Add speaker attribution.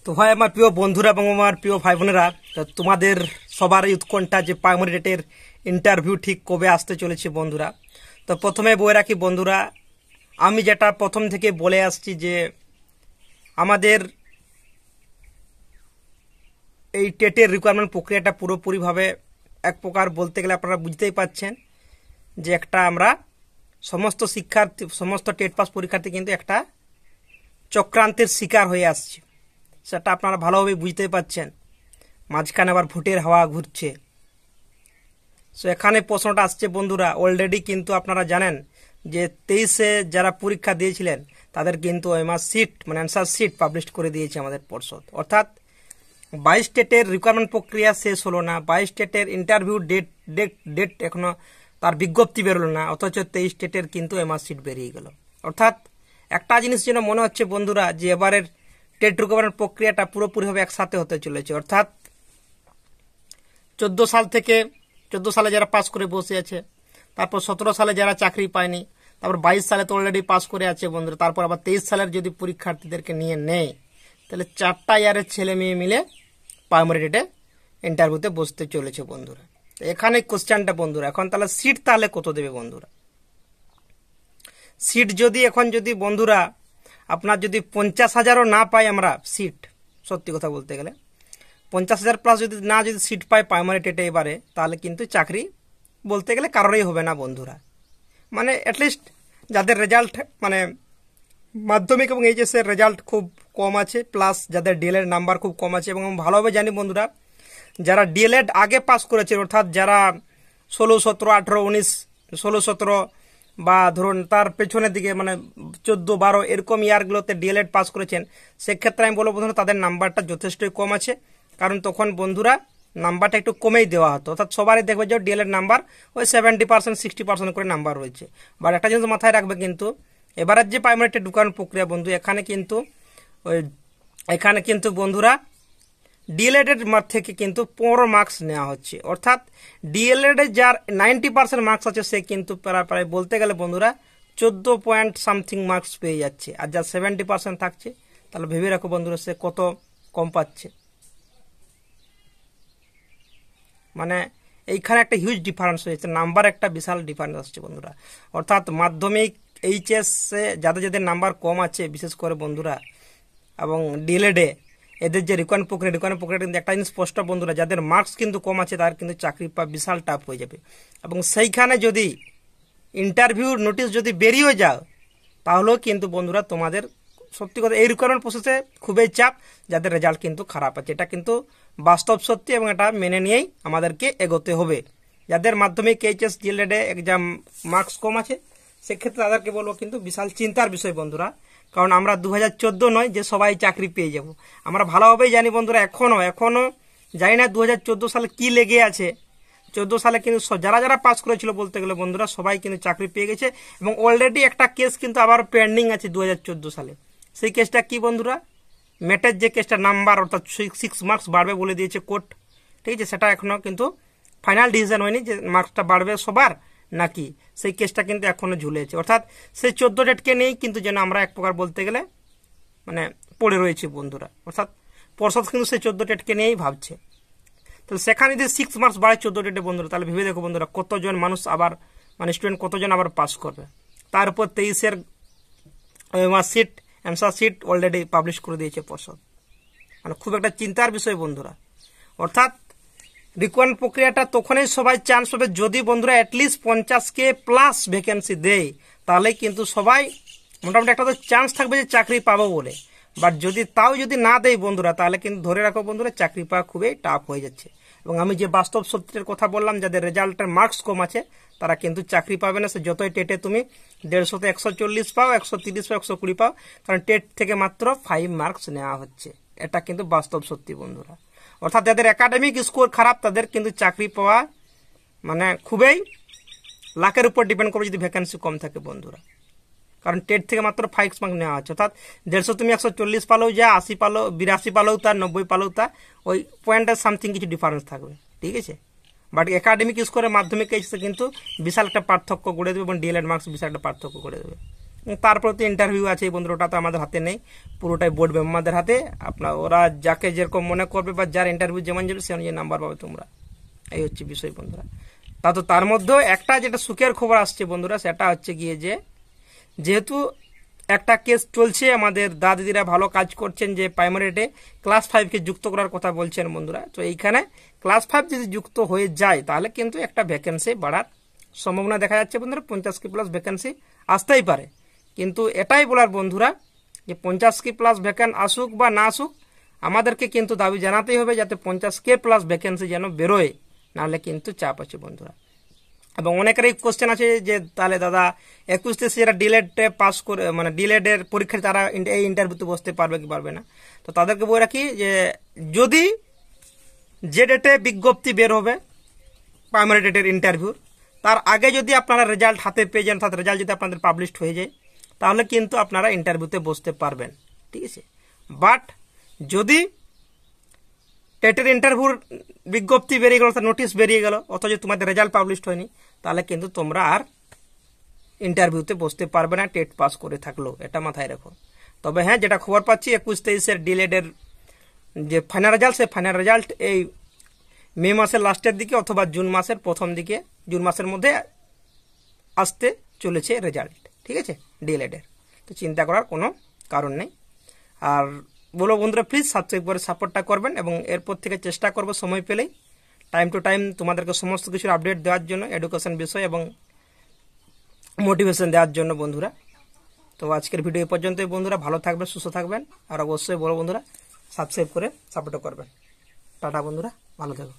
Speaker 1: তো ভাই আমার প্রিয় বন্ধুরা এবং আমার প্রিয় ভাই বোনেরা, তো তোমাদের সবারই উৎকণ্ঠা যে প্রাইমারি ডেটের ইন্টারভিউ ঠিক কবে আসতে চলেছে বন্ধুরা। তো প্রথমে বলে রাখি বন্ধুরা, আমি যেটা প্রথম থেকে বলে আসছি যে আমাদের এই টেটের রিকোয়ারমেন্ট প্রক্রিয়াটা পুরোপুরিভাবে এক প্রকার বলতে গেলে আপনারা বুঝতেই পাচ্ছেন যে একটা আমরা সমস্ত টেট পাস পরীক্ষার্থী কিন্তু একটা চক্রান্তের শিকার হয়ে আসছে, সেটা আপনারা ভালোভাবে বুঝতেই পাচ্ছেন। মাঝখানে আবার ভোটের হাওয়া ঘুরছে। সো এখানে প্রশ্নটা আসছে বন্ধুরা, অলরেডি কিন্তু আপনারা জানেন যে 23-এ যারা পরীক্ষা দিয়েছিলেন তাদের কিন্তু ওএমআর সিট মানে অ্যান্সার সিট পাবলিশ করে দিয়েছে আমাদের পর্ষদ। অর্থাৎ 22 স্টেটের রিকোয়ারমেন্ট প্রক্রিয়া শেষ হলো না, 22 স্টেটের ইন্টারভিউ ডেট এখনো তার বিজ্ঞপ্তি বেরোলো না, অথচ 23 স্টেটের কিন্তু ওএমআর সিট বেরিয়ে গেল। অর্থাৎ একটা জিনিস যেন মনে হচ্ছে বন্ধুরা যে এবারের টেট রিকোয়ারমেন্ট প্রক্রিয়াটা পুরোপুরিভাবে একসাথে হতে চলেছে। অর্থাৎ 14 সালে যারা পাস করে বসে আছে, তারপর 17 সালে যারা চাকরি পায়নি, তারপর 22 সালে তো অলরেডি পাস করে আছে বন্ধুরা, তারপর আবার 23 সালের যদি পরীক্ষার্থীদেরকে নিয়ে নেয় তাহলে 4টা ইয়ারের ছেলে মেয়ে মিলে প্রাইমারি ডেটে ইন্টারভিউতে বসতে চলেছে বন্ধুরা। তো এখানে কোশ্চেনটা বন্ধুরা, এখন তাহলে সিট তাহলে কত দেবে বন্ধুরা? সিট যদি বন্ধুরা আপনার যদি 50,000ও না পাই আমরা সিট, সত্যি কথা বলতে গেলে 50,000 প্লাস যদি সিট পাই প্রাইমারি টেটে এবারে, তাহলে কিন্তু চাকরি বলতে গেলে কারোরই হবে না বন্ধুরা। মানে অ্যাটলিস্ট যাদের রেজাল্ট মানে মাধ্যমিক এবং এইচএসের রেজাল্ট খুব কম আছে, প্লাস যাদের ডিএলএড নাম্বার খুব কম আছে, এবং ভালোভাবে জানি বন্ধুরা যারা ডিএলএড আগে পাস করেছে, অর্থাৎ যারা 16, 17, 18, 19, 16, 17 বা ধরুন তার পেছনের দিকে মানে 14, 12 এরকম ইয়ারগুলোতে ডিএলএড পাস করেছেন, সেক্ষেত্রে আমি বলবো বন্ধুরা তাদের নাম্বারটা যথেষ্টই কম আছে। কারণ তখন বন্ধুরা নাম্বারটা একটু কমেই দেওয়া হতো, অর্থাৎ সবারই দেখবে যে ডিএলএড নাম্বার ওই 70%, 60% করে নাম্বার রয়েছে। বাট একটা জিনিস মাথায় রাখবে কিন্তু এবারের যে প্রাইমারি টেট ঢুকানোর প্রক্রিয়া বন্ধু, এখানে কিন্তু বন্ধুরা ডিএলএড এর থেকে কিন্তু 15 মার্কস নেওয়া হচ্ছে। অর্থাৎ ডিএলএড এর যার 90% মার্কস আছে সে কিন্তু প্রায় বলতে গেলে বন্ধুরা 14 পয়েন্ট সামথিং মার্কস পেয়ে যাচ্ছে, আর যার 70% থাকছে তাহলে ভেবে রাখো বন্ধুরা সে কত কম পাচ্ছে। মানে এইখানে একটা হিউজ ডিফারেন্স হয়েছে, নাম্বার একটা বিশাল ডিফারেন্স আসছে বন্ধুরা। অর্থাৎ মাধ্যমিক এইচএস যাদের নাম্বার কম আছে বিশেষ করে বন্ধুরা, এবং ডিএলএডে এদের যে রিকোয়ারমেন্ট প্রক্রিয়া কিন্তু একটা জিনিস স্পষ্ট বন্ধুরা, যাদের মার্কস কিন্তু কম আছে তার কিন্তু চাকরি পাওয়া বিশাল টাফ হয়ে যাবে। এবং সেইখানে যদি ইন্টারভিউ নোটিশ যদি বেরিয়ে যাও তাহলেও কিন্তু বন্ধুরা তোমাদের সত্যি কথা এই রিকোয়ারমেন্ট প্রসেসে খুবই চাপ, যাদের রেজাল্ট কিন্তু খারাপ আছে। এটা কিন্তু বাস্তব সত্যি এবং এটা মেনে নিয়েই আমাদেরকে এগোতে হবে। যাদের মাধ্যমিক এইচএস ডিএলএডে এক্সাম মার্কস কম আছে সেক্ষেত্রে তাদেরকে বলবো কিন্তু বিশাল চিন্তার বিষয় বন্ধুরা। কারণ আমরা 2014 নয় যে সবাই চাকরি পেয়ে যাব, আমরা ভালোভাবেই জানি বন্ধুরা, এখনো জানি না 2014 সালে কি লেগে আছে। 14 সালে কিন্তু যারা পাস করেছিল বলতে গেলে বন্ধুরা সবাই কিন্তু চাকরি পেয়ে গেছে, এবং অলরেডি একটা কেস কিন্তু আবার পেন্ডিং আছে 2014 সালে। সেই কেসটা কি বন্ধুরা? ম্যাটের যে কেসটা নাম্বার অর্থাৎ 6 মার্কস বাড়বে বলে দিয়েছে কোর্ট, ঠিক আছে, সেটা এখনো কিন্তু ফাইনাল ডিসিশন হয়নি যে মার্কসটা বাড়বে সবার নাকি, সেই কেসটা কিন্তু এখনো ঝুলেছে। অর্থাৎ সেই 14 ডেটকে নিয়েই কিন্তু যেন আমরা এক প্রকার বলতে গেলে মানে পড়ে রয়েছে বন্ধুরা। অর্থাৎ পর্ষদ কিন্তু সেই 14 ডেটকে নিয়েই ভাবছে। তাহলে সেখানে যদি 6 মার্কস বাড়ে 14 ডেটে বন্ধুরা, তাহলে ভেবে দেখো বন্ধুরা কতজন মানুষ আবার মানে স্টুডেন্ট কতজন আবার পাস করবে। তার উপর 23-এর sheet answer sheet already publish করে দিয়েছে পর্ষদ, মানে খুব একটা চিন্তার বিষয় বন্ধুরা। অর্থাৎ রিকোয়ারমেন্ট প্রক্রিয়াটা তখনই সবাই চান্স পাবে যদি বন্ধুরা অ্যাটলিস্ট 50K প্লাস ভ্যাকেন্সি দেয়, তাহলে কিন্তু সবাই মোটামুটি একটা তো চান্স থাকবে যে চাকরি পাবো বলে। বাট যদি না দেয় বন্ধুরা, তাহলে কিন্তু ধরে রাখো বন্ধুরা চাকরি পাওয়া খুবই টাফ হয়ে যাচ্ছে। এবং আমি যে বাস্তব সত্যের কথা বললাম, যাদের রেজাল্টের মার্কস কম আছে তারা কিন্তু চাকরি পাবে না। সে যতই টেটে তুমি 150-তে 140 পাও, 130 পাও, 120 পাও, কারণ টেট থেকে মাত্র 5 মার্কস নেওয়া হচ্ছে। এটা কিন্তু বাস্তব সত্যি বন্ধুরা। অর্থাৎ যাদের একাডেমিক স্কোর খারাপ তাদের কিন্তু চাকরি পাওয়া মানে খুবই লাখের উপর ডিপেন্ড করবে যদি ভ্যাকেন্সি কম থাকে বন্ধুরা। কারণ টেট থেকে মাত্র 5 মার্কস নেওয়া হচ্ছে। অর্থাৎ 150 তুমি 140 পালেও যা, 80 পালো, 82 পালেও তা, 90 পালেও তা, ওই পয়েন্টের সামথিং কিছু ডিফারেন্স থাকবে, ঠিক আছে। বাট একাডেমিক স্কোরের মাধ্যমিক এসে কিন্তু বিশাল একটা পার্থক্য গড়ে দেবে, এবং ডিএলএড মার্কস বিশাল একটা পার্থক্য গড়ে দেবে। তারপর তো ইন্টারভিউ আছে বন্ধুরা, ওটা তো আমাদের হাতে নেই, পুরোটাই বোর্ড মেম্বারদের হাতে। আপনার ওরা যাকে যেরকম মনে করবে বা যার ইন্টারভিউ যেমন যাবে সে অনুযায়ী নাম্বার পাবে তোমরা, এই হচ্ছে বিষয় বন্ধুরা। তার মধ্যেও একটা যেটা সুখের খবর আসছে বন্ধুরা, সেটা হচ্ছে গিয়ে যে যেহেতু একটা কেস চলছে, আমাদের দাদিরা ভালো কাজ করছেন যে প্রাইমারিতে ক্লাস 5কে যুক্ত করার কথা বলছেন বন্ধুরা। তো এইখানে ক্লাস 5 যদি যুক্ত হয়ে যায় তাহলে কিন্তু একটা ভ্যাকেন্সি বাড়ার সম্ভাবনা দেখা যাচ্ছে বন্ধুরা, 50 প্লাস ভ্যাকেন্সি আসতেই পারে। কিন্তু এটাই বলার বন্ধুরা যে 50 প্লাস ভ্যাকেন্সি আসুক বা না আসুক, আমাদেরকে কিন্তু দাবি জানাতেই হবে যাতে 50 প্লাস ভ্যাকেন্সি যেন বেরোয়, নাহলে কিন্তু চাপ আছে বন্ধুরা। এবং অনেকেরই কোশ্চেন আছে যে তাহলে দাদা 21 যারা ডিলেড পাস করে মানে ডিলেডের পরীক্ষায় তারা এই ইন্টারভিউতে বসতে পারবে কি পারবে না। তো তাদেরকে বলে রাখি যে যদি যে ডেটে বিজ্ঞপ্তি বের হবে প্রাইমারি ডেটের ইন্টারভিউর, তার আগে যদি আপনারা রেজাল্ট হাতে পেয়ে যান, অর্থাৎ রেজাল্ট যদি আপনাদের পাবলিশড হয়ে যায়, তাহলে কিন্তু আপনারা ইন্টারভিউতে বসতে পারবেন, ঠিক আছে। বাট যদি টেটের ইন্টারভিউর বিজ্ঞপ্তি বেরিয়ে গেল, নোটিশ বেরিয়ে গেল, অথচ তোমাদের রেজাল্ট পাবলিশড হয়নি, তাহলে কিন্তু তোমরা আর ইন্টারভিউতে বসতে পারবে না টেট পাস করে থাকলো, এটা মাথায় রাখো। তবে হ্যাঁ, যেটা খবর পাচ্ছি 21-23 ডিলেডের যে ফাইনাল রেজাল্ট, সে ফাইনাল রেজাল্ট এই মে মাসের লাস্টের দিকে অথবা জুন মাসের প্রথম দিকে, জুন মাসের মধ্যে আসতে চলেছে রেজাল্ট, ঠিক আছে, ডিএলএড-এর। তো চিন্তা করার কোনো কারণ নেই। আর বলো বন্ধুরা, প্লিজ সাবস্ক্রাইব করে সাপোর্টটা করবেন, এবং এরপর থেকে চেষ্টা করবো সময় পেলেই টাইম টু টাইম তোমাদেরকে সমস্ত কিছুর আপডেট দেওয়ার জন্য, এডুকেশন বিষয় এবং মোটিভেশন দেওয়ার জন্য বন্ধুরা। তো আজকের ভিডিও এই পর্যন্তই বন্ধুরা, ভালো থাকবেন, সুস্থ থাকবেন, আর অবশ্যই বলো বন্ধুরা সাবস্ক্রাইব করে সাপোর্ট করবেন। টাটা বন্ধুরা, ভালো থাকো।